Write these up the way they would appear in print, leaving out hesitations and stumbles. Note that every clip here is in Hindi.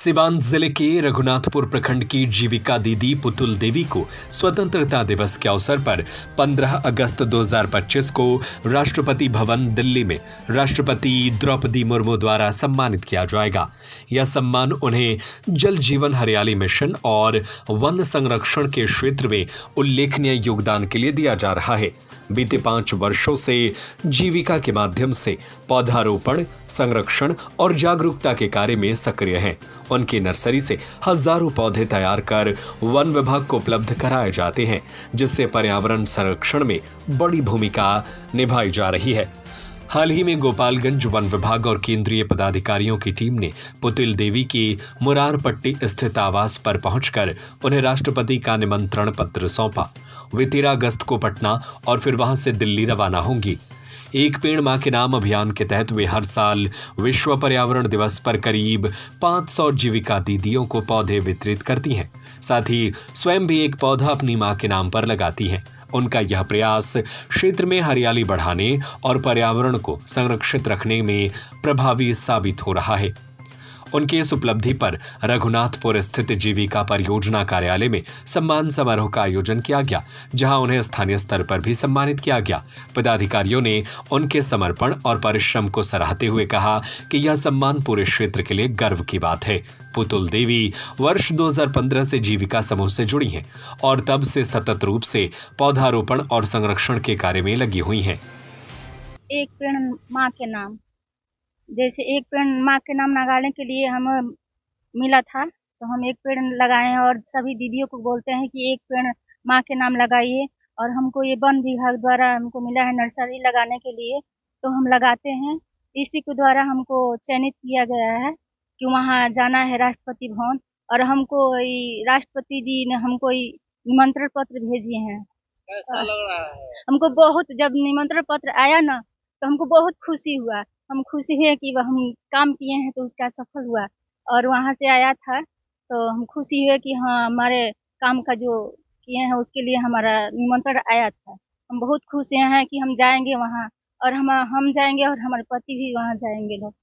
सिवान जिले के रघुनाथपुर प्रखंड की जीविका दीदी पुतुल देवी को स्वतंत्रता दिवस के अवसर पर 15 अगस्त 2025 को राष्ट्रपति भवन दिल्ली में राष्ट्रपति द्रौपदी मुर्मू द्वारा सम्मानित किया जाएगा। यह सम्मान उन्हें जल जीवन हरियाली मिशन और वन संरक्षण के क्षेत्र में उल्लेखनीय योगदान के लिए दिया जा रहा है। बीते 5 वर्षों से जीविका के माध्यम से पौधारोपण, संरक्षण और जागरूकता के कार्य में सक्रिय हैं। उनकी नर्सरी से हजारों पौधे तैयार कर वन विभाग को उपलब्ध कराए जाते हैं, जिससे पर्यावरण संरक्षण में बड़ी भूमिका निभाई जा रही है। हाल ही में गोपालगंज वन विभाग और केंद्रीय पदाधिकारियों की टीम ने पुतुल देवी की मुरारपट्टी स्थित आवास पर पहुंचकर उन्हें राष्ट्रपति का निमंत्रण पत्र सौंपा। वे 13 अगस्त को पटना और फिर वहां से दिल्ली रवाना होंगी। एक पेड़ मां के नाम अभियान के तहत वे हर साल विश्व पर्यावरण दिवस पर करीब 500 जीविका दीदियों को पौधे वितरित करती हैं। साथ ही स्वयं भी एक पौधा अपनी मां के नाम पर लगाती हैं। उनका यह प्रयास क्षेत्र में हरियाली बढ़ाने और पर्यावरण को संरक्षित रखने में प्रभावी साबित हो रहा है। उनकी इस उपलब्धि पर रघुनाथपुर स्थित जीविका परियोजना कार्यालय में सम्मान समारोह का आयोजन किया गया, जहां उन्हें स्थानीय स्तर पर भी सम्मानित किया गया। पदाधिकारियों ने उनके समर्पण और परिश्रम को सराहते हुए कहा कि यह सम्मान पूरे क्षेत्र के लिए गर्व की बात है। पुतुल देवी वर्ष 2015 से जीविका समूह से जुड़ी हैं और तब से सतत रूप से पौधारोपण और संरक्षण के कार्य में लगी हुई हैं। एक पेड़ माँ के नाम, जैसे एक पेड़ माँ के नाम लगाने के लिए हमें मिला था, तो हम एक पेड़ लगाए हैं और सभी दीदियों को बोलते हैं कि एक पेड़ माँ के नाम लगाइए। और हमको ये वन विभाग द्वारा हमको मिला है नर्सरी लगाने के लिए, तो हम लगाते हैं। इसी के द्वारा हमको चयनित किया गया है कि वहाँ जाना है राष्ट्रपति भवन, और हमको राष्ट्रपति जी ने हमको निमंत्रण पत्र भेजे हैं। कैसा लग रहा है? हमको बहुत, जब निमंत्रण पत्र आया ना, तो हमको बहुत खुशी हुआ। हम खुशी है कि हम काम किए हैं तो उसका सफल हुआ, और वहाँ से आया था तो हम खुशी है कि हाँ, हमारे काम का जो किए हैं उसके लिए हमारा निमंत्रण आया था। हम बहुत खुश हैं कि हम जाएंगे वहाँ, और हम जाएंगे और हमारे पति भी वहाँ जाएंगे। लोग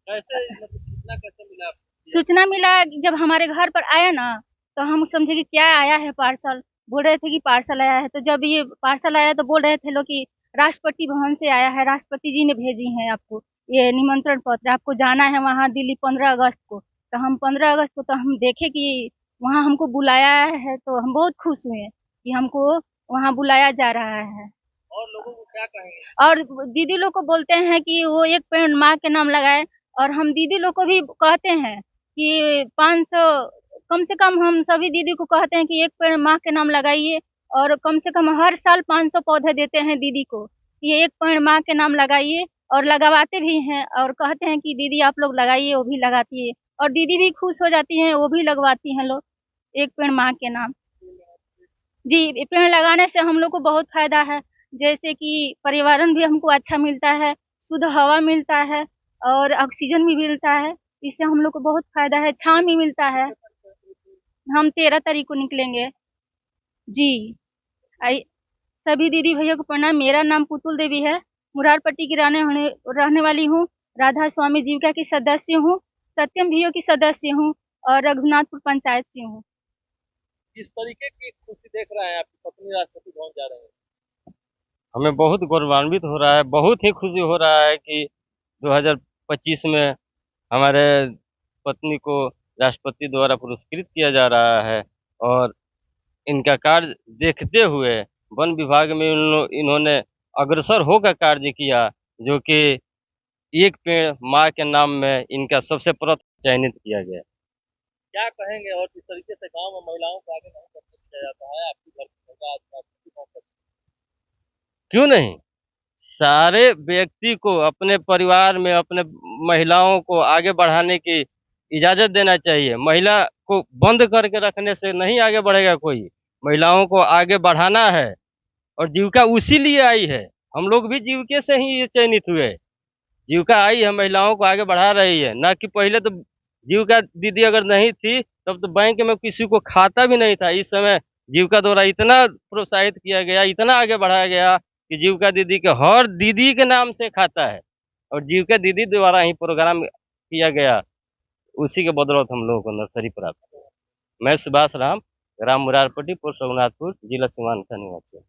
सूचना कैसे मिला? सूचना मिला जब हमारे घर पर आया ना, तो हम समझे कि क्या आया है, पार्सल। बोल रहे थे कि पार्सल आया है। तो जब ये पार्सल आया तो बोल रहे थे लोग कि राष्ट्रपति भवन से आया है, राष्ट्रपति जी ने भेजी है आपको ये निमंत्रण पत्र, आपको जाना है वहाँ दिल्ली 15 अगस्त को। तो हम 15 अगस्त को तो हम देखे कि वहाँ हमको बुलाया है, तो हम बहुत खुश हुए कि हमको वहाँ बुलाया जा रहा है। और लोगों को क्या कहेंगे? और दीदी लोग को बोलते हैं कि वो एक पेड़ माँ के नाम लगाए, और हम दीदी लोग को भी कहते हैं कि 500 कम से कम, हम सभी दीदी को कहते हैं कि एक पेड़ माँ के नाम लगाइए, और कम से कम हर साल 500 पौधे देते हैं दीदी को। ये एक पेड़ माँ के नाम लगाइए, और लगवाते भी हैं, और कहते हैं कि दीदी आप लोग लगाइए, वो भी लगाती है, और दीदी भी खुश हो जाती हैं, वो भी लगवाती हैं लोग एक पेड़ माँ के नाम। जी, पेड़ लगाने से हम लोग को बहुत फायदा है, जैसे कि पर्यावरण भी हमको अच्छा मिलता है, शुद्ध हवा मिलता है और ऑक्सीजन भी मिलता है। इससे हम लोग को बहुत फायदा है, छांव भी मिलता है। हम 13 तारीख को निकलेंगे। जी, सभी दीदी भैया को प्रणाम। मेरा नाम पुतुल देवी है, मुरारपट्टी की रहने वाली हूँ। राधा स्वामी जीविका की सदस्य हूँ, सत्यम भैया की सदस्य हूँ, और रघुनाथपुर पंचायत से हूँ। किस तरीके की खुशी देख रहे हैं? आपकी पत्नी राष्ट्रपति भवन जा रहे हैं। हमें बहुत गौरवान्वित हो रहा है, बहुत ही खुशी हो रहा है कि 2025 में हमारे पत्नी को राष्ट्रपति द्वारा पुरस्कृत किया जा रहा है। और इनका कार्य देखते हुए वन विभाग में इन्होंने अग्रसर होकर कार्य किया, जो कि एक पेड़ माँ के नाम में इनका सबसे प्रथम चयनित किया गया। क्या कहेंगे? और किस तरीके से गांव में महिलाओं को आगे नहीं करने दिया जाता है? आपकी घर की महिला आज राष्ट्रपति भवन पर, क्यों नहीं, सारे व्यक्ति को अपने परिवार में अपने महिलाओं को आगे बढ़ाने की इजाजत देना चाहिए। महिला को बंद करके रखने से नहीं आगे बढ़ेगा कोई। महिलाओं को आगे बढ़ाना है, और जीविका उसी लिए आई है। हम लोग भी जीविका से ही ये चयनित हुए। जीविका आई है, महिलाओं को आगे बढ़ा रही है। ना कि पहले तो जीविका दीदी अगर नहीं थी तब तो बैंक में किसी को खाता भी नहीं था। इस समय जीविका द्वारा इतना प्रोत्साहित किया गया, इतना आगे बढ़ाया गया कि जीविका दीदी के हर दीदी के नाम से खाता है, और जीविका दीदी द्वारा ही प्रोग्राम किया गया। उसी के बदौलत हम लोगों को नर्सरी प्राप्त हुआ। मैं सुभाष राम, ग्राम मुरारपट्टी, पोस्ट रघुनाथपुर, जिला सीवान का निवासी।